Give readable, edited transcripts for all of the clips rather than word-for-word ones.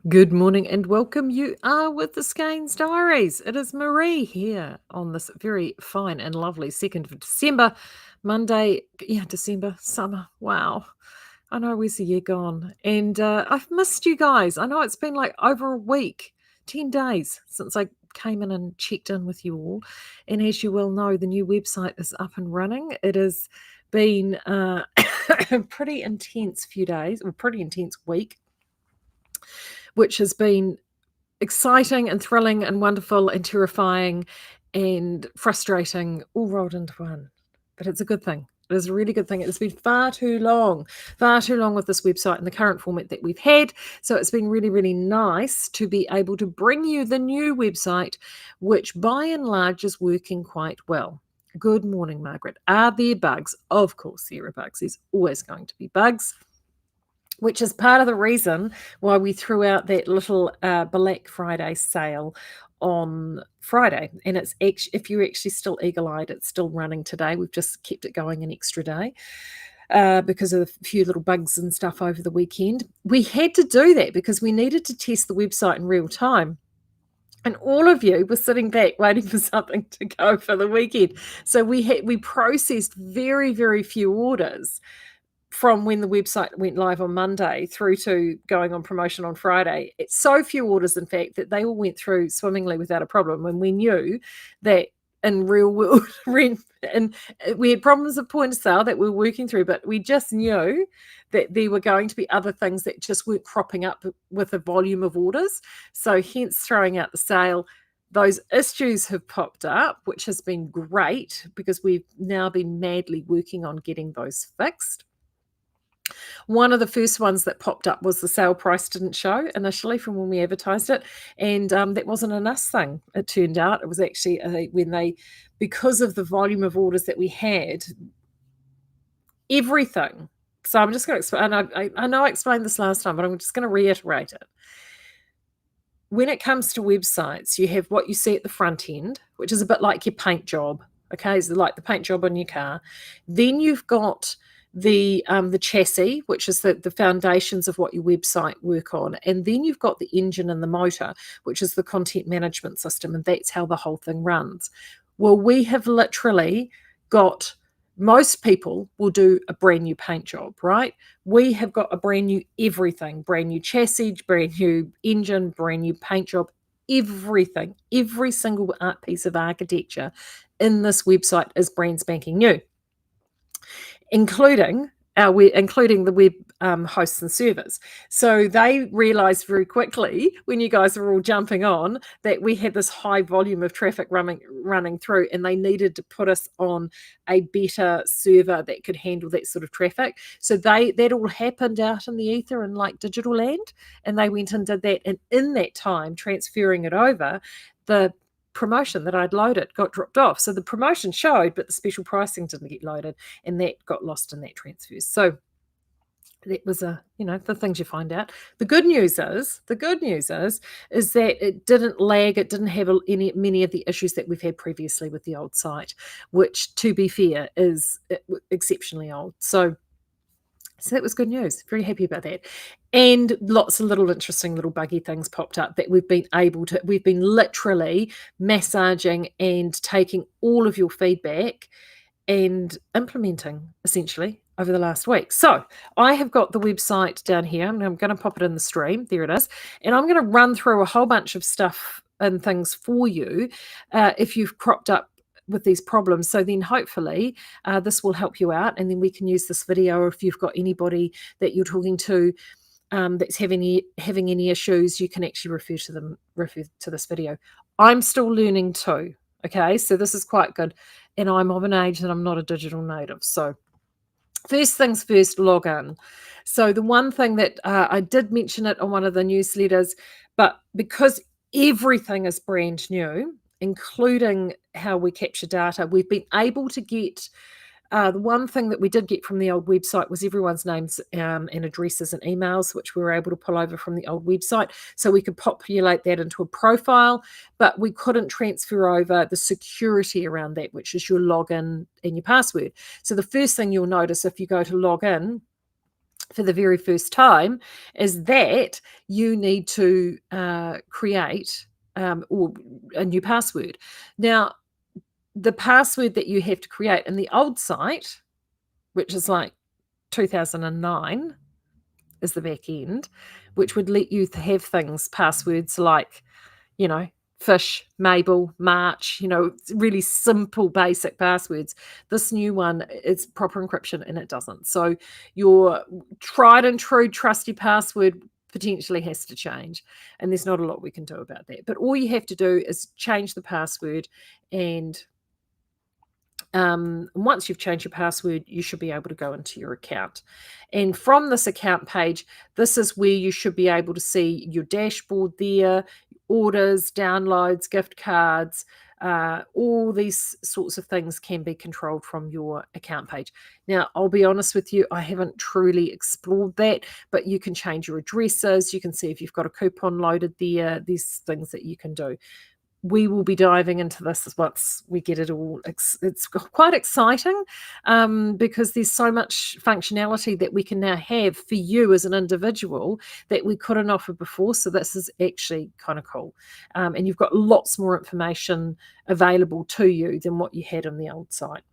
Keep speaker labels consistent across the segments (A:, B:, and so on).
A: Good morning and welcome. You are with the Skeinz Diaries. It is Marie here on this very fine and lovely 2nd of December, Monday. Yeah, December, summer. Wow. I know, where's the year gone? And I've missed you guys. I know it's been like over a week, 10 days since I came in and checked in with you all. And as you well know, the new website is up and running. It has been a pretty intense few days, or pretty intense week, which has been exciting and thrilling and wonderful and terrifying and frustrating all rolled into one. But it's a good thing. It is a really good thing. It's been far too long with this website in the current format that we've had. So it's been really, really nice to be able to bring you the new website, which by and large is working quite well. Good morning, Margaret. Are there bugs? Of course, there are bugs. There's always going to be bugs, which is part of the reason why we threw out that little Black Friday sale on Friday. And it's actually, if you're actually still eagle-eyed, it's still running today. We've just kept it going an extra day because of a few little bugs and stuff over the weekend. We had to do that because we needed to test the website in real time. And all of you were sitting back waiting for something to go for the weekend. So we processed very, very few orders from when the website went live on Monday through to going on promotion on Friday. It's so few orders, in fact, that they all went through swimmingly without a problem. And we knew that in real world, and we had problems at point of sale that we were working through, but we just knew that there were going to be other things that just weren't cropping up with a volume of orders. So hence throwing out the sale. Those issues have popped up, which has been great because we've now been madly working on getting those fixed. One of the first ones that popped up was the sale price didn't show initially from when we advertised it, and that wasn't an us thing, it turned out. It was actually because of the volume of orders that we had, everything. So I'm just going to explain, and I know I explained this last time, but I'm just going to reiterate it. When it comes to websites, you have what you see at the front end, which is a bit like your paint job, okay? It's like the paint job on your car. Then you've got the chassis, which is the foundations of what your website work on. And then you've got the engine and the motor, which is the content management system, and that's how the whole thing runs. Well, we have literally got, most people will do a brand new paint job, right? We have got a brand new everything, brand new chassis, brand new engine, brand new paint job, everything, every single art piece of architecture in this website is brand spanking new, including the web hosts and servers. So they realized very quickly when you guys were all jumping on that we had this high volume of traffic running through, and they needed to put us on a better server that could handle that sort of traffic. So that all happened out in the ether in like digital land, and they went and did that. And in that time, transferring it over, the promotion that I'd loaded got dropped off. So the promotion showed, but the special pricing didn't get loaded, and that got lost in that transfer. So that was the things you find out. The good news is that it didn't lag. It didn't have many of the issues that we've had previously with the old site, which, to be fair, is exceptionally old. So that was good news. Very happy about that. And lots of little interesting little buggy things popped up that we've been literally massaging and taking all of your feedback and implementing essentially over the last week. So I have got the website down here. I'm going to pop it in the stream. There it is. And I'm going to run through a whole bunch of stuff and things for you if you've cropped up with these problems. So then hopefully this will help you out, and then we can use this video, or if you've got anybody that you're talking to that's having any issues, you can actually refer to this video. I'm still learning too, okay? So this is quite good, and I'm of an age that I'm not a digital native. So first things first, log in. So the one thing that I did mention it on one of the newsletters, but because everything is brand new, including how we capture data, we've been able to get the one thing that we did get from the old website was everyone's names and addresses and emails, which we were able to pull over from the old website. So we could populate that into a profile, but we couldn't transfer over the security around that, which is your login and your password. So the first thing you'll notice if you go to log in for the very first time is that you need to create or a new password. Now, the password that you have to create in the old site, which is like 2009, is the back end, which would let you have things, passwords like, you know, Fish, Mabel, March, really simple, basic passwords. This new one is proper encryption and it doesn't. So your tried and true trusty password potentially has to change. And there's not a lot we can do about that. But all you have to do is change the password, and once you've changed your password, you should be able to go into your account. And from this account page, this is where you should be able to see your dashboard there, orders, downloads, gift cards, all these sorts of things can be controlled from your account page. Now, I'll be honest with you, I haven't truly explored that, but you can change your addresses. You can see if you've got a coupon loaded there. There's things that you can do. We will be diving into this once we get it all. It's quite exciting because there's so much functionality that we can now have for you as an individual that we couldn't offer before. So this is actually kind of cool. And you've got lots more information available to you than what you had on the old site.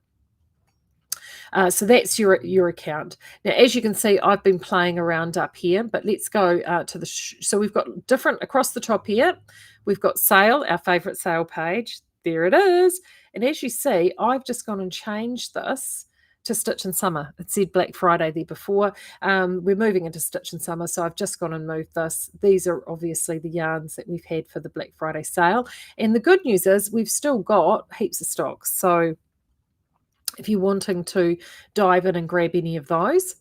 A: So that's your account. Now, as you can see, I've been playing around up here, but let's go to the, so we've got different across the top here. We've got sale, our favorite sale page. There it is. And as you see, I've just gone and changed this to Stitch in Summer. It said Black Friday there before. We're moving into Stitch in Summer, so I've just gone and moved this. These are obviously the yarns that we've had for the Black Friday sale. And the good news is we've still got heaps of stock. So if you're wanting to dive in and grab any of those.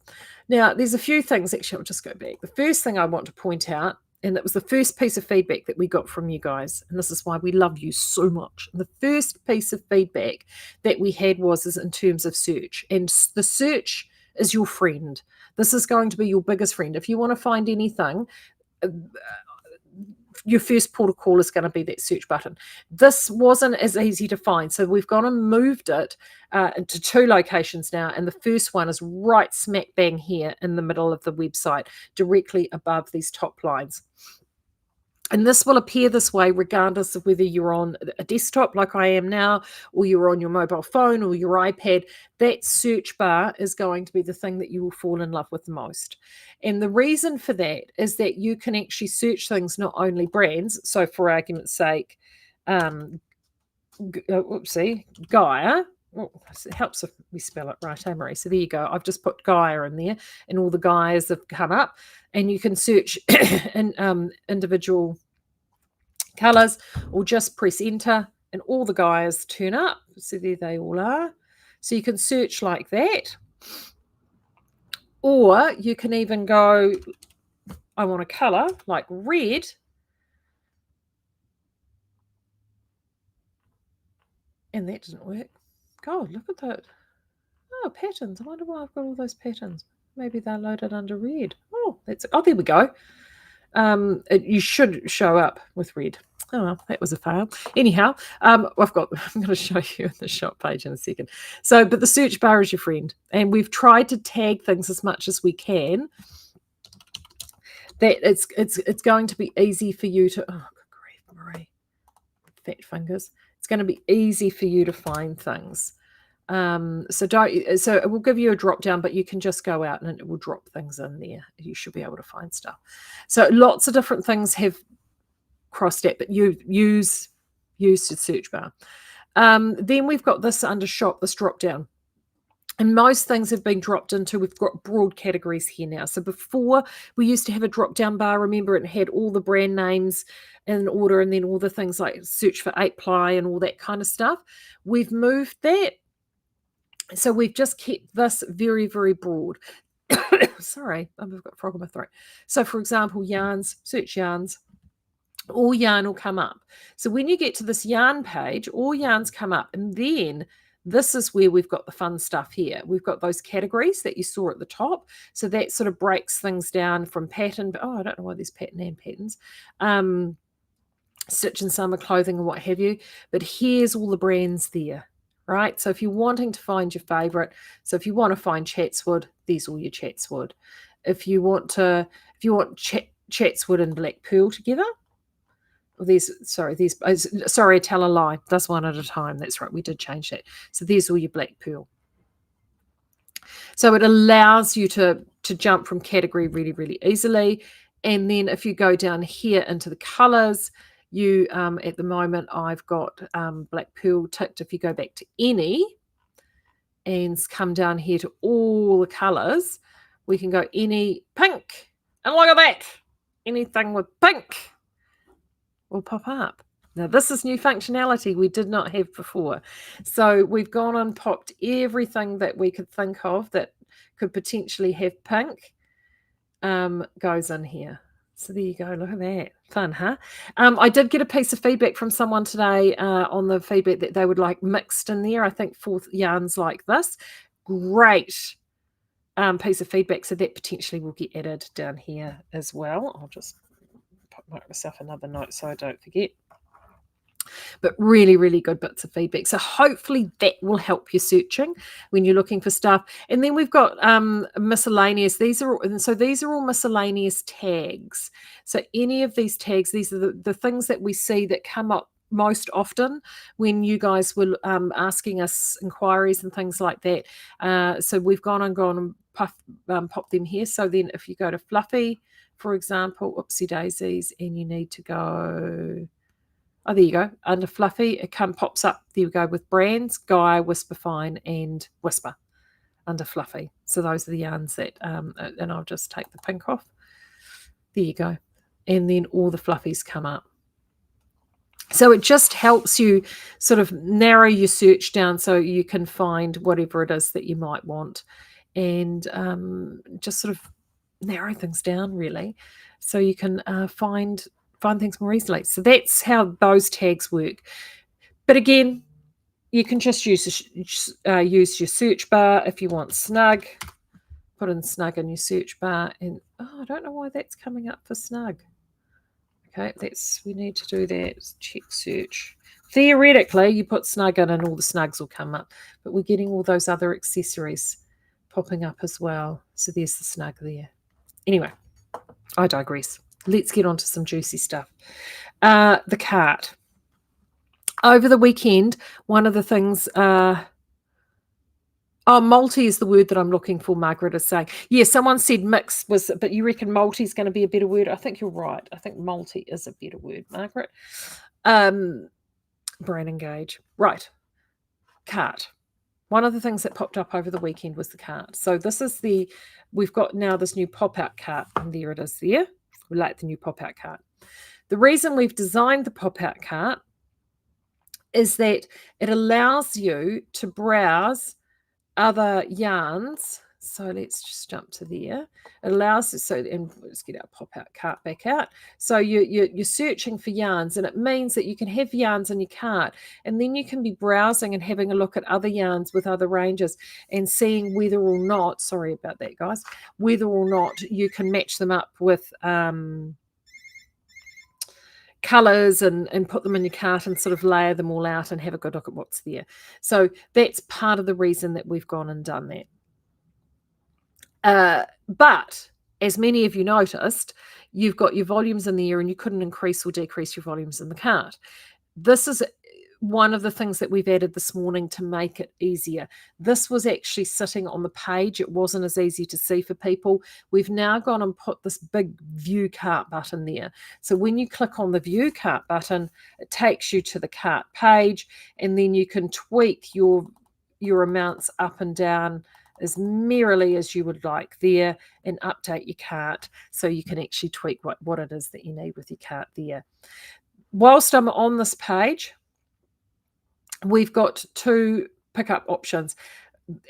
A: Now, there's a few things, actually, I'll just go back. The first thing I want to point out, and that was the first piece of feedback that we got from you guys, and this is why we love you so much. And the first piece of feedback that we had is in terms of search. And the search is your friend. This is going to be your biggest friend. If you want to find anything, your first port of call is going to be that search button. This wasn't as easy to find, so we've gone and moved it into two locations now, and the first one is right smack bang here in the middle of the website, directly above these top lines. And this will appear this way regardless of whether you're on a desktop like I am now, or you're on your mobile phone or your iPad. That search bar is going to be the thing that you will fall in love with the most. And the reason for that is that you can actually search things, not only brands. So for argument's sake, Gaia. Oh, it helps if we spell it right, eh, Marie? So there you go. I've just put Gaia in there, and all the Gaias have come up. And you can search in individual colours, or just press enter, and all the Gaias turn up. So there they all are. So you can search like that. Or you can even go, I want a colour like red. And that didn't work. God, look at that. Oh, patterns. I wonder why I've got all those patterns. Maybe they're loaded under red. Oh, there we go. You should show up with red. Oh, well, that was a fail. Anyhow, I'm going to show you the shop page in a second. So, but the search bar is your friend, and we've tried to tag things as much as we can. That it's going to be easy for you to. Oh, good grief, Marie, fat fingers. It's going to be easy for you to find things. So it will give you a drop down, but you can just go out and it will drop things in there. You should be able to find stuff. So lots of different things have crossed that, but you use the search bar. Then we've got this under shop, this drop down. And most things have been dropped into, we've got broad categories here now. So before we used to have a drop down bar, remember it had all the brand names in order, and then all the things like search for 8-ply and all that kind of stuff. We've moved that. So we've just kept this very, very broad. Sorry, I've got a frog in my throat. So for example, yarns, search yarns, all yarn will come up. So when you get to this yarn page, all yarns come up, and then this is where we've got the fun stuff here. We've got those categories that you saw at the top. So that sort of breaks things down from pattern. Oh, I don't know why there's pattern and patterns. Stitch in Summer clothing and what have you. But here's all the brands there, right? So if you're wanting to find your favorite, so if you want to find Chatswood, there's all your Chatswood. If you want Chatswood and Black Pearl together, sorry, I tell a lie. That's one at a time. That's right. We did change that. So there's all your Black Pearl. So it allows you to jump from category really, really easily. And then if you go down here into the colors, you at the moment I've got Black Pearl ticked. If you go back to any and come down here to all the colors, we can go any pink. And look at that. Anything with pink will pop up. Now, this is new functionality we did not have before. So we've gone and popped everything that we could think of that could potentially have pink goes in here. So there you go. Look at that. Fun, huh? I did get a piece of feedback from someone today on the feedback that they would like mixed in there. I think 4 yarns like this. Great piece of feedback. So that potentially will get added down here as well. I'll just write myself another note so I don't forget. But really, really good bits of feedback. So hopefully that will help you searching when you're looking for stuff. And then we've got miscellaneous. These are all miscellaneous tags. So any of these tags, these are the things that we see that come up most often when you guys were asking us inquiries and things like that. So we've gone and popped them here. So then if you go to Fluffy, for example, oopsie daisies, and you need to go... Oh, there you go. Under Fluffy, it pops up. There we go with brands, Guy, Whisper Fine, and Whisper under Fluffy. So those are the yarns that, and I'll just take the pink off. There you go. And then all the Fluffies come up. So it just helps you sort of narrow your search down so you can find whatever it is that you might want, and just sort of narrow things down, really, so you can find things more easily. So that's how those tags work. But again, you can just use your search bar if you want snug. Put in snug in your search bar, and I don't know why that's coming up for snug. Okay, we need to do that. Check search. Theoretically, you put snug in and all the snugs will come up, but we're getting all those other accessories popping up as well. So there's the snug there. Anyway, I digress. Let's get on to some juicy stuff. The cart. Over the weekend, one of the things... multi is the word that I'm looking for, Margaret is saying. Yeah, someone said mix but you reckon multi is going to be a better word? I think you're right. I think multi is a better word, Margaret. Brain engage. Right. Cart. One of the things that popped up over the weekend was the cart. So we've got now this new pop-out cart, and there it is there. We like the new pop-out cart. The reason we've designed the pop-out cart is that it allows you to browse other yarns. So let's just jump to there. It allows us, and let's get our pop-out cart back out. So you're searching for yarns, and it means that you can have yarns in your cart, and then you can be browsing and having a look at other yarns with other ranges and seeing whether or not, sorry about that, guys, whether or not you can match them up with colors and put them in your cart and sort of layer them all out and have a good look at what's there. So that's part of the reason that we've gone and done that. But as many of you noticed, you've got your volumes in there and you couldn't increase or decrease your volumes in the cart. This is one of the things that we've added this morning to make it easier. This was actually sitting on the page. It wasn't as easy to see for people. We've now gone and put this big view cart button there. So when you click on the view cart button, it takes you to the cart page, and then you can tweak your amounts up and down as merrily as you would like there, and update your cart so you can actually tweak what it is that you need with your cart there. Whilst I'm on this page, we've got 2 pickup options.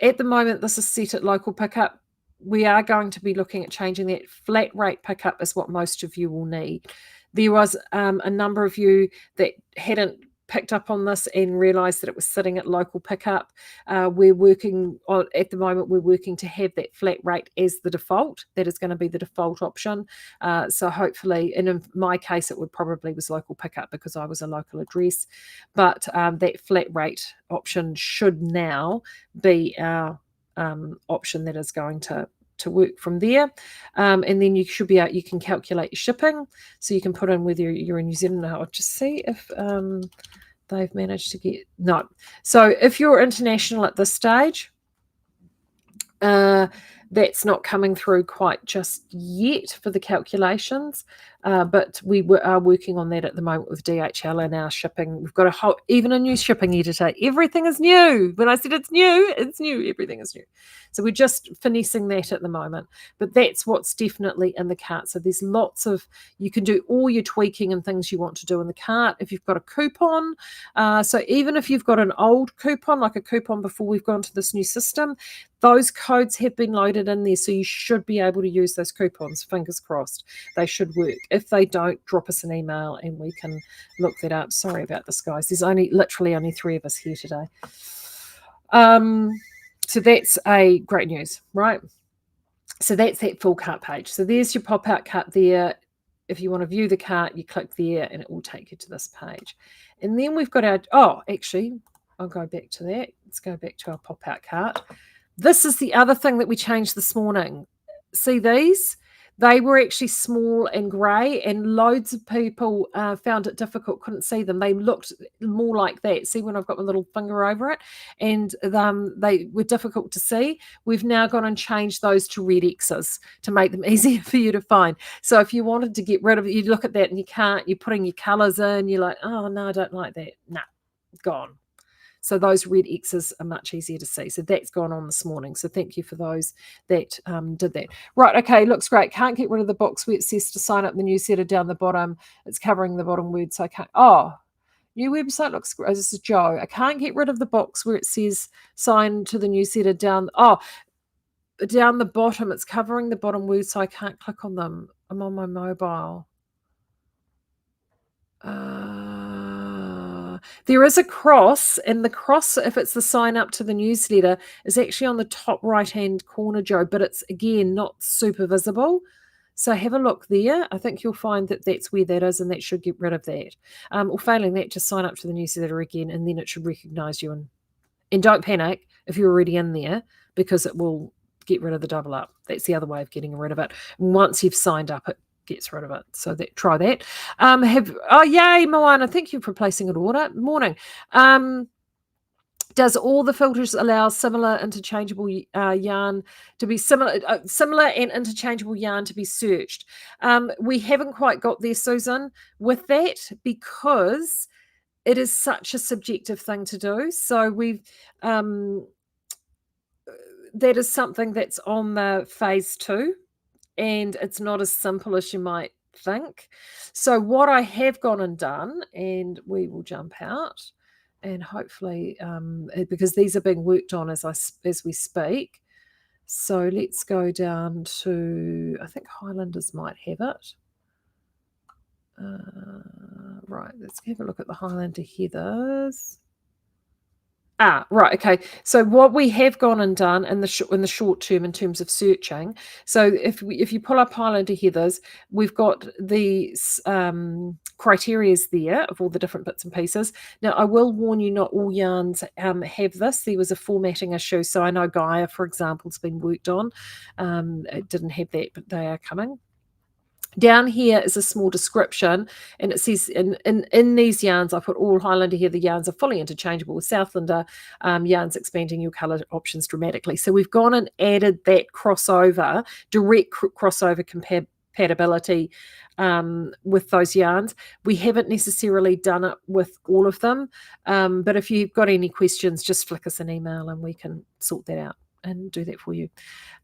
A: At the moment, this is set at local pickup. We are going to be looking at changing that. Flat rate pickup is what most of you will need. There was a number of you that hadn't picked up on this and realised that it was sitting at local pickup. We're working on, at the moment, we're working to have that flat rate as the default. That is going to be the default option. So hopefully, and in my case, it would probably was local pickup because I was a local address. But that flat rate option should now be our option that is going to to work from there. And then you should be out, you can calculate your shipping. So you can put in whether you're in New Zealand. Now I'll just see if they've managed to get, no. So if you're international at this stage, that's not coming through quite just yet for the calculations, but we are working on that at the moment with DHL and our shipping. We've got even a new shipping editor. Everything is new. When I said it's new, everything is new. So we're just finessing that at the moment, but that's what's definitely in the cart. So there's lots of, you can do all your tweaking and things you want to do in the cart. If you've got a coupon, so even if you've got an old coupon, like a coupon before we've gone to this new system, those codes have been loaded in there, so you should be able to use those coupons. Fingers crossed, they should work. If they don't, drop us an email and we can look that up. Sorry about this, guys. There's literally only 3 of us here today. So that's a great news, right? So that's that full cart page. So there's your pop-out cart there. If you want to view the cart, you click there and it will take you to this page. And then we've got our, actually, I'll go back to that. Let's go back to our pop-out cart. This is the other thing that we changed this morning. See these? They were actually small and grey, and loads of people found it difficult, couldn't see them. They looked more like that. See when I've got my little finger over it? And they were difficult to see. We've now gone and changed those to red X's to make them easier for you to find. So if you wanted to get rid of it, you look at that and you can't, you're putting your colours in, you're like, oh, no, I don't like that. Nah, gone. So those red X's are much easier to see. So that's gone on this morning. So thank you for those that did that. Right, okay, looks great. Can't get rid of the box where it says to sign up the newsletter down the bottom. It's covering the bottom word, so I can't. Oh, new website looks great. This is Joe. I can't get rid of the box where it says sign to the newsletter down. Oh, down the bottom. It's covering the bottom words, so I can't click on them. I'm on my mobile. There is a cross, and the cross, if it's the sign up to the newsletter, is actually on the top right-hand corner, Joe, but it's, again, not super visible. So have a look there. I think you'll find that that's where that is, and that should get rid of that. Or failing that, just sign up to the newsletter again, and then it should recognise you. And don't panic if you're already in there, because it will get rid of the double up. That's the other way of getting rid of it. Once you've signed up, it gets rid of it. So try that. Yay, Moana, thank you for placing an order. Morning. Does all the filters allow similar interchangeable yarn to be similar and interchangeable yarn to be searched? We haven't quite got there, Susan, with that, because it is such a subjective thing to do. So we've that is something that's on the phase 2. And it's not as simple as you might think. So what I have gone and done, and we will jump out, and hopefully, because these are being worked on as we speak. So let's go down to, I think Highlanders might have it. Right, let's have a look at the Highlander heathers. Right, okay. So what we have gone and done in the short term in terms of searching, so if you pull up Highlander heathers, we've got the criterias there of all the different bits and pieces. Now, I will warn you, not all yarns have this. There was a formatting issue. So I know Gaia, for example, has been worked on. It didn't have that, but they are coming. Down here is a small description, and it says in these yarns, I put all Highlander here. The yarns are fully interchangeable with Southlander yarns, expanding your colour options dramatically. So we've gone and added that crossover, direct crossover compatibility with those yarns. We haven't necessarily done it with all of them, but if you've got any questions, just flick us an email and we can sort that out and do that for you.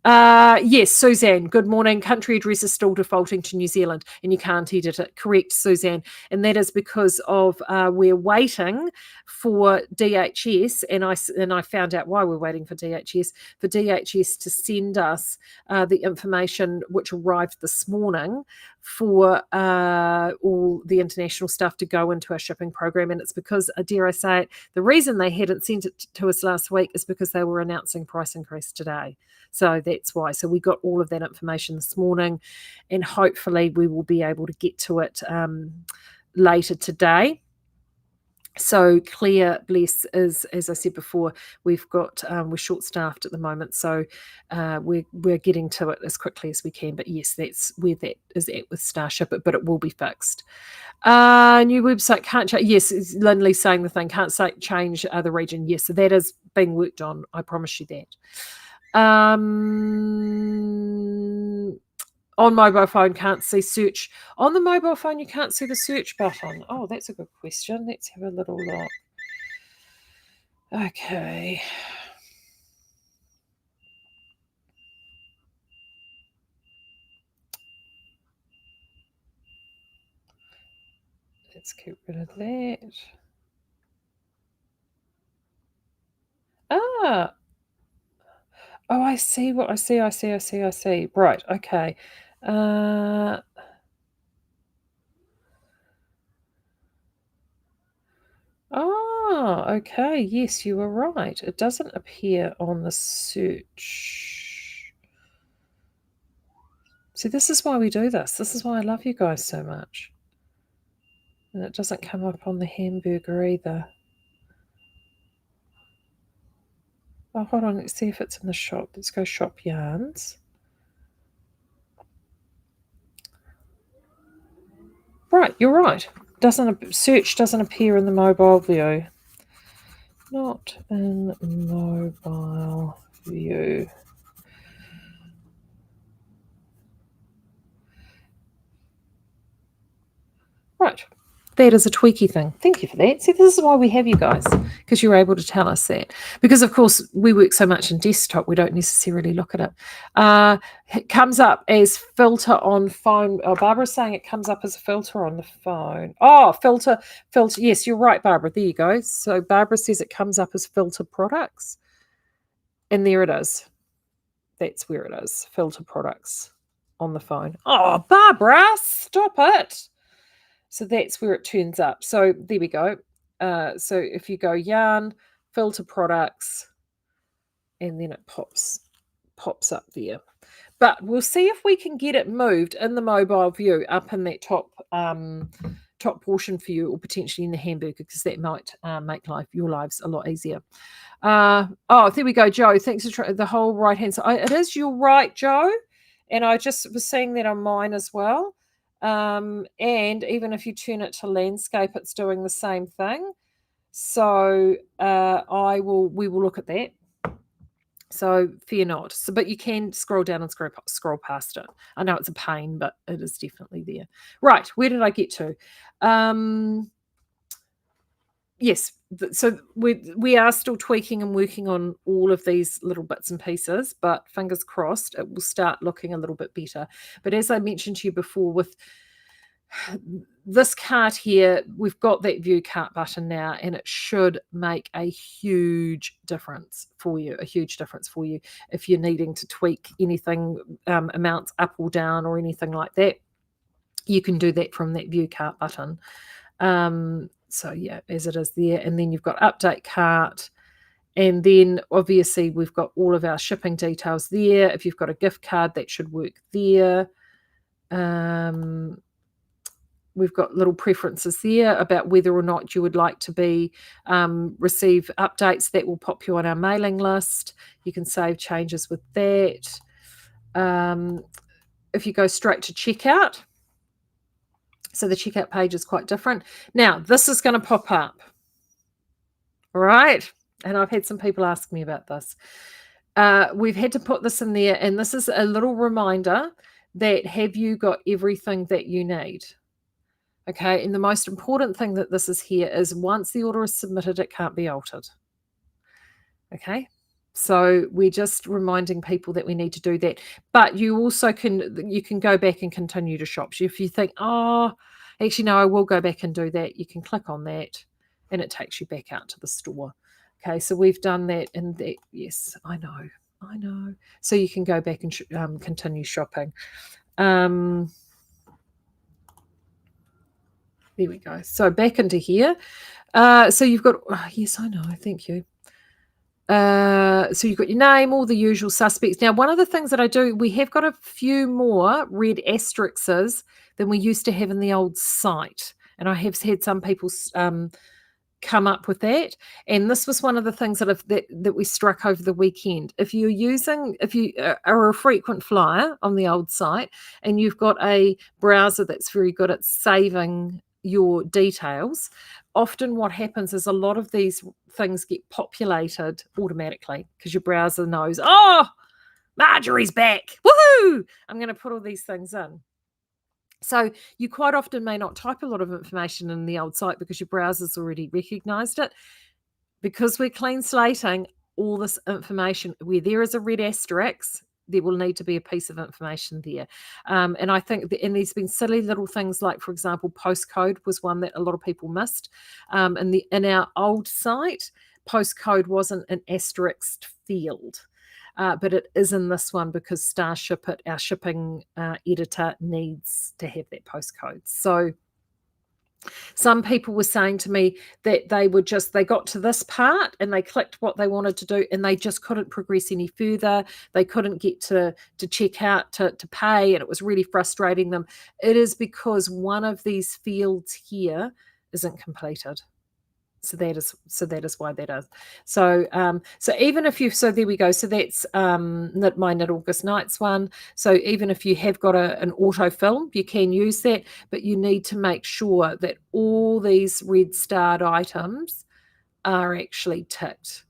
A: Yes, Suzanne, good morning. Country address is still defaulting to New Zealand and you can't edit it. Correct, Suzanne. And that is because of we're waiting for DHS, and I found out why we're waiting for DHS to send us the information which arrived this morning for all the international stuff to go into our shipping program. And it's because, dare I say it, the reason they hadn't sent it to us last week is because they were announcing price increase today. So that's why. So we got all of that information this morning, and hopefully we will be able to get to it later today. So Claire Bless is, as I said before, we've got we're short staffed at the moment, so we're getting to it as quickly as we can. But yes, that's where that is at with Starship, but it will be fixed. New website can't change. Yes, Lindley saying the thing can't say change the region. Yes, so that is being worked on. I promise you that. On mobile phone, can't see search. On the mobile phone, you can't see the search button. Oh, that's a good question. Let's have a little look. Okay. Let's get rid of that. Ah. Oh, I see what I see. I see. Right. Okay. Uh, okay. Yes, you were right. It doesn't appear on the search. See, this is why we do this. This is why I love you guys so much. And it doesn't come up on the hamburger either. Oh, hold on. Let's see if it's in the shop. Let's go shop yarns. Right, you're right. Search doesn't appear in the mobile view. Not in mobile view. Right. That is a tweaky thing. Thank you for that. See, this is why we have you guys, because you're able to tell us that. Because, of course, we work so much in desktop, we don't necessarily look at it. It comes up as filter on phone. Oh, Barbara's saying it comes up as a filter on the phone. Oh, filter. Yes, you're right, Barbara. There you go. So Barbara says it comes up as filter products. And there it is. That's where it is. Filter products on the phone. Oh, Barbara, stop it. So that's where it turns up. So there we go. So if you go yarn, filter products, and then it pops up there. But we'll see if we can get it moved in the mobile view up in that top portion for you, or potentially in the hamburger, because that might make your lives a lot easier. Oh, there we go, Joe. Thanks for the whole right hand side. It is, you're right, Joe. And I just was seeing that on mine as well. And even if you turn it to landscape, it's doing the same thing. So we will look at that. So fear not. So, but you can scroll down and scroll past it. I know it's a pain, but it is definitely there. Right, where did I get to? Yes, so we are still tweaking and working on all of these little bits and pieces, but fingers crossed it will start looking a little bit better. But as I mentioned to you before, with this cart here, we've got that view cart button now, and it should make a huge difference for you. If you're needing to tweak anything, amounts up or down or anything like that, you can do that from that view cart button. So yeah, as it is there, and then you've got update cart, and then obviously we've got all of our shipping details there. If you've got a gift card, that should work there. We've got little preferences there about whether or not you would like to receive updates. That will pop you on our mailing list. You can save changes with that. If you go straight to checkout, so the checkout page is quite different. Now, this is going to pop up. All right. And I've had some people ask me about this. We've had to put this in there, and this is a little reminder that have you got everything that you need? Okay, and the most important thing that this is here is once the order is submitted, it can't be altered. Okay, so we're just reminding people that we need to do that. But you also can go back and continue to shop. So if you think, oh, actually no, I will go back and do that, you can click on that, and it takes you back out to the store. Okay, so we've done that, and that, yes, I know. So you can go back and continue shopping. There we go. So back into here. So you've got, yes, I know. Thank you. So you've got your name, all the usual suspects. Now, one of the things that I do, we have got a few more red asterisks than we used to have in the old site. And I have had some people come up with that. And this was one of the things that we struck over the weekend. If you are a frequent flyer on the old site and you've got a browser that's very good at saving your details, often what happens is a lot of these things get populated automatically because your browser knows, oh, Marjorie's back. Woohoo! I'm going to put all these things in. So you quite often may not type a lot of information in the old site because your browser's already recognized it. Because we're clean slating all this information, where there is a red asterisk, there will need to be a piece of information there. And I think, and there's been silly little things like, for example, postcode was one that a lot of people missed. In our old site, postcode wasn't an asterisk field. But it is in this one because Starship, our shipping editor, needs to have that postcode. So some people were saying to me that they got to this part and they clicked what they wanted to do and they just couldn't progress any further. They couldn't get to check out, to pay, and it was really frustrating them. It is because one of these fields here isn't completed. So that is why that is. So even if there we go. So that's my Knit August Nights one. So even if you have got an autofill, you can use that, but you need to make sure that all these red starred items are actually ticked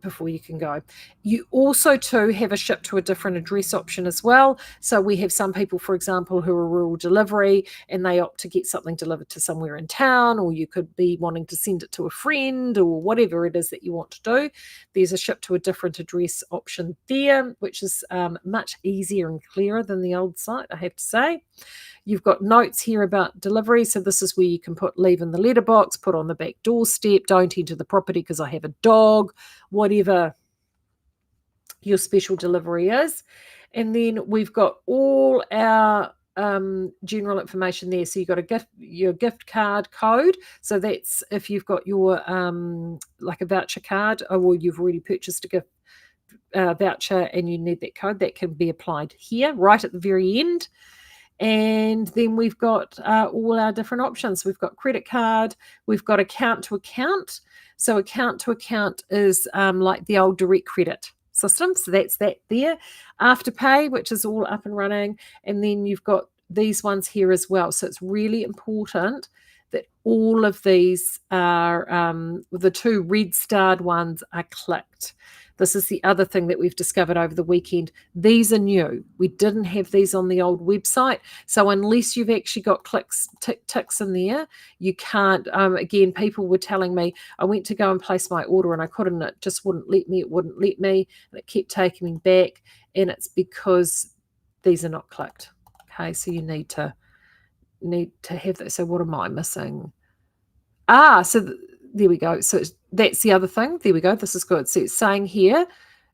A: before you can go. You also too have a ship to a different address option as well. So we have some people, for example, who are rural delivery and they opt to get something delivered to somewhere in town, or you could be wanting to send it to a friend or whatever it is that you want to do. There's a ship to a different address option there, which is much easier and clearer than the old site, I have to say. You've got notes here about delivery. So this is where you can leave in the letterbox, put on the back doorstep, don't enter the property because I have a dog, whatever your special delivery is. And then we've got all our general information there. So you've got your gift card code. So that's if you've got your like a voucher card, or you've already purchased a gift voucher and you need that code, that can be applied here right at the very end. And then we've got all our different options. We've got credit card, we've got account to account. So account to account is like the old direct credit system. So that's that there. Afterpay, which is all up and running. And then you've got these ones here as well. So it's really important that all of these are, the two red starred ones are clicked. This is the other thing that we've discovered over the weekend. These are new. We didn't have these on the old website. So unless you've actually got ticks in there, you can't. Again, people were telling me, I went to go and place my order and I couldn't. It just wouldn't let me. It wouldn't let me. And it kept taking me back. And it's because these are not clicked. Okay, so you need to have that. So what am I missing? There we go. So that's the other thing. There we go. This is good. So it's saying here,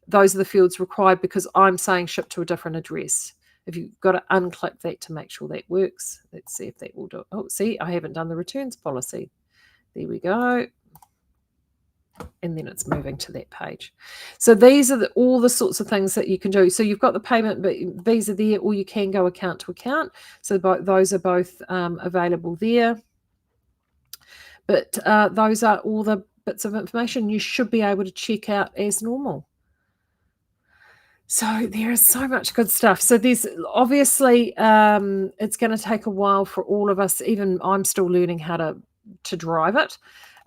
A: those are the fields required because I'm saying ship to a different address. If you've got to unclick that to make sure that works. Let's see if that will do it. Oh, see, I haven't done the returns policy. There we go. And then it's moving to that page. So these are all the sorts of things that you can do. So you've got the payment visa there, or you can go account to account. So those are both available there. But those are all the bits of information you should be able to check out as normal. So there is so much good stuff. So there's obviously it's going to take a while for all of us. Even I'm still learning how to drive it,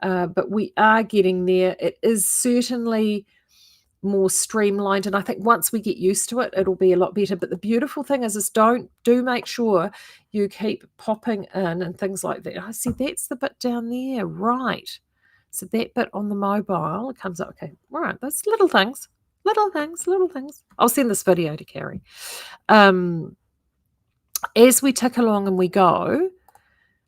A: but we are getting there. It is certainly more streamlined, and I think once we get used to it, it'll be a lot better. But the beautiful thing is do make sure you keep popping in and things like that. I see that's the bit down there, right? So that bit on the mobile comes up. Okay, all right, those little things. I'll send this video to Carrie. As we tick along and we go,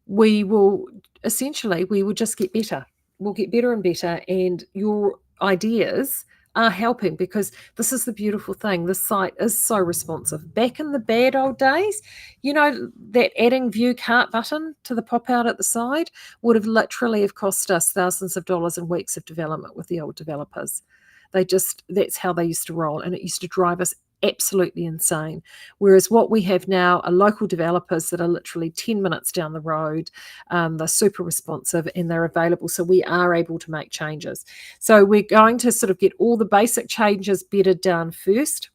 A: we will just get better. We'll get better and better, and your ideas are helping, because this is the beautiful thing. This site is so responsive. Back in the bad old days, that adding view cart button to the pop out at the side would have literally have cost us thousands of dollars and weeks of development with the old developers. That's how they used to roll, and it used to drive us absolutely insane. Whereas what we have now are local developers that are literally 10 minutes down the road. They're super responsive and they're available. So we are able to make changes. So we're going to sort of get all the basic changes bedded down first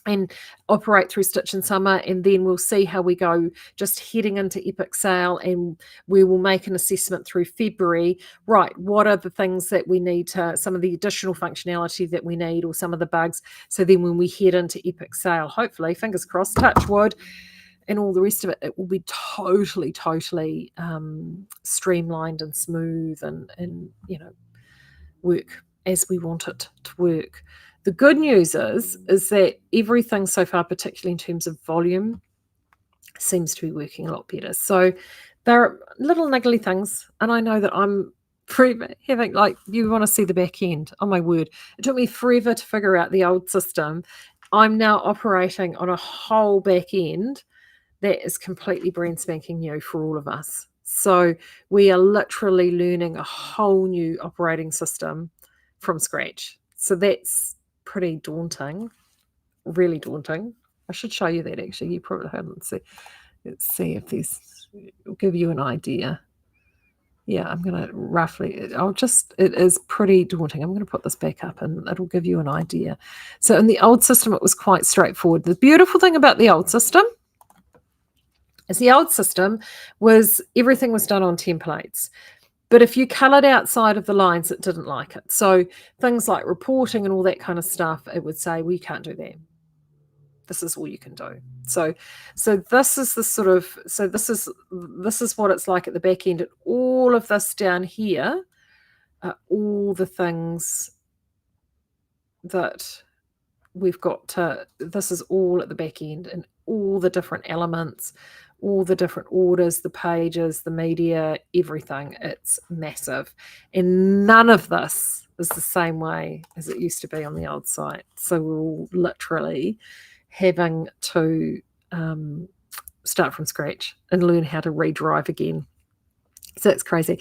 A: and operate through Stitch and Summer, and then we'll see how we go just heading into Epic Sale, and we will make an assessment through February. Right, what are the things that we need to, some of the additional functionality that we need, or some of the bugs, so then when we head into Epic Sale, hopefully, fingers crossed, touch wood, and all the rest of it, it will be totally streamlined and smooth, and work as we want it to work. The good news is that everything so far, particularly in terms of volume, seems to be working a lot better. So there are little niggly things, and I know that I'm having, like, you want to see the back end. Oh my word, it took me forever to figure out the old system. I'm now operating on a whole back end that is completely brand spanking new for all of us. So we are literally learning a whole new operating system from scratch. So that's pretty daunting, really daunting. I should show you that actually. You probably haven't seen. Let's see if it'll give you an idea. Yeah, I'm going to it is pretty daunting. I'm going to put this back up and it'll give you an idea. So in the old system, it was quite straightforward. The beautiful thing about the old system is everything was done on templates. But if you coloured outside of the lines, it didn't like it. So things like reporting and all that kind of stuff, it would say, well, you can't do that. This is all you can do. So this is this is what it's like at the back end. And all of this down here are all the things that we've got to, this is all at the back end, and all the different elements, all the different orders, the pages, the media, everything. It's massive. And none of this is the same way as it used to be on the old site. So we're all literally having to start from scratch and learn how to redrive again. So it's crazy.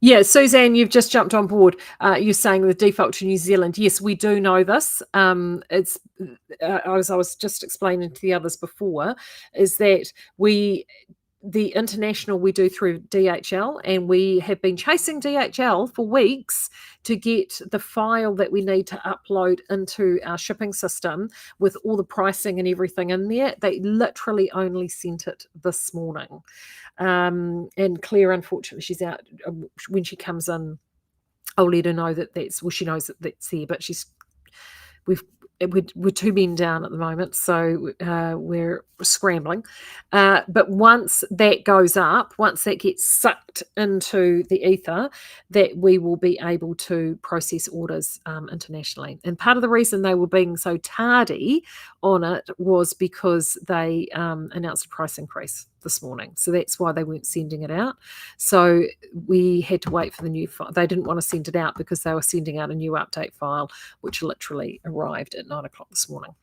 A: Yeah, Suzanne, you've just jumped on board. You're saying the default to New Zealand. Yes, we do know this. It's I was just explaining to the others before, is that the international we do through DHL, and we have been chasing DHL for weeks to get the file that we need to upload into our shipping system with all the pricing and everything in there. They literally only sent it this morning. And Claire, unfortunately, she's out. When she comes in, I'll let her know that she knows that that's there, but we're two men down at the moment, so we're scrambling. But once that goes up, once that gets sucked into the ether, that we will be able to process orders internationally. And part of the reason they were being so tardy on it was because they announced a price increase this morning. So that's why they weren't sending it out. So we had to wait for the new file. They didn't want to send it out because they were sending out a new update file, which literally arrived at 9 o'clock this morning.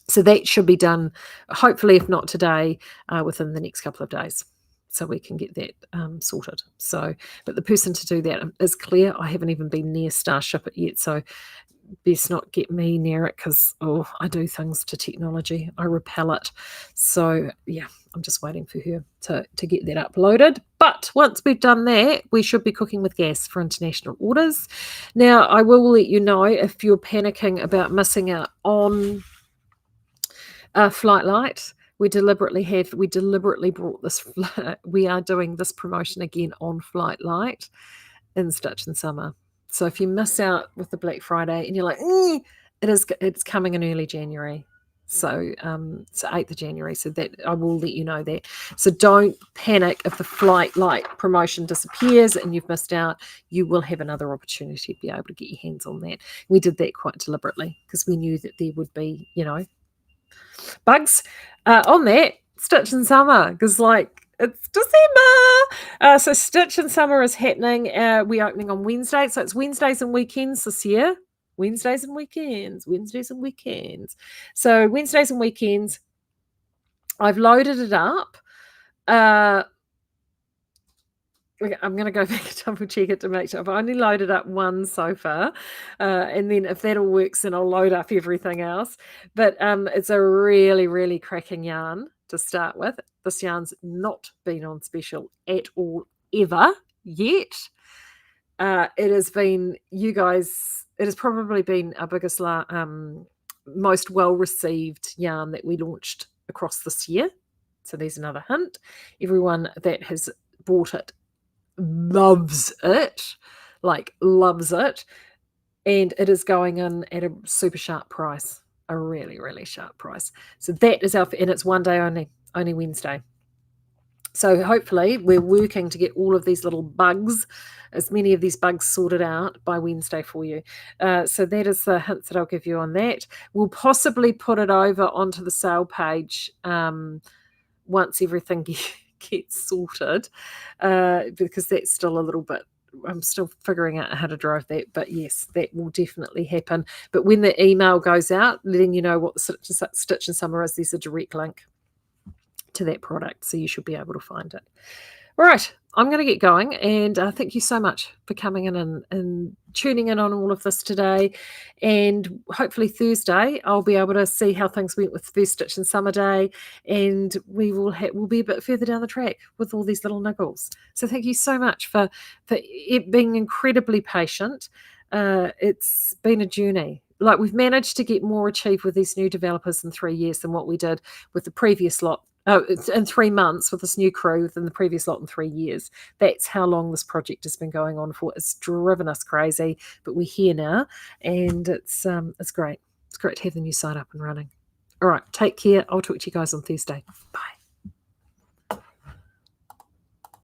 A: So that should be done, hopefully, if not today, within the next couple of days. So we can get that sorted. So, but the person to do that is Claire. I haven't even been near Starship it yet, so best not get me near it, because I do things to technology. I repel it. So yeah, I'm just waiting for her to get that uploaded. But once we've done that, we should be cooking with gas for international orders. Now, I will let you know if you're panicking about missing out on Flight Light. We deliberately brought this. We are doing this promotion again on Flight Light in Stitch and Summer. So if you miss out with the Black Friday and you're like, it's coming in early January. So 8th of January. So that I will let you know that. So don't panic if the Flight Light promotion disappears and you've missed out. You will have another opportunity to be able to get your hands on that. We did that quite deliberately because we knew that there would be, bugs on that Stitch and Summer, because it's December. So Stitch and Summer is happening. We're opening on Wednesday. So it's Wednesdays and weekends this year. Wednesdays and weekends. So Wednesdays and weekends. I've loaded it up. Okay, I'm gonna go back and double check it to make sure. I've only loaded up one so far, and then if that all works, then I'll load up everything else. But it's a really, really cracking yarn to start with. This yarn's not been on special at all ever yet. It has been, you guys. It has probably been our biggest, most well received yarn that we launched across this year. So there's another hint. Everyone that has bought it loves it, like loves it, and it is going in at a super sharp price, a really, really sharp price. So that is and it's one day only Wednesday. So hopefully we're working to get all of these little bugs, as many of these bugs sorted out by Wednesday for you. So that is the hints that I'll give you on that. We'll possibly put it over onto the sale page once everything gets sorted, because that's still a little bit, I'm still figuring out how to drive that, but yes, that will definitely happen. But when the email goes out letting you know what the Stitch and Summer is, there's a direct link to that product, so you should be able to find it. All right, I'm going to get going, and thank you so much for coming in and tuning in on all of this today. And hopefully Thursday I'll be able to see how things went with First Stitch and Summer Day, and we'll be a bit further down the track with all these little niggles. So thank you so much for it being incredibly patient. It's been a journey. Like, we've managed to get more achieved with these new developers in 3 years than what we did with the previous lot. It's in 3 months with this new crew than the previous lot in 3 years. That's how long this project has been going on for. It's driven us crazy, but we're here now, and it's great. It's great to have the new site up and running. All right, take care. I'll talk to you guys on Thursday. Bye.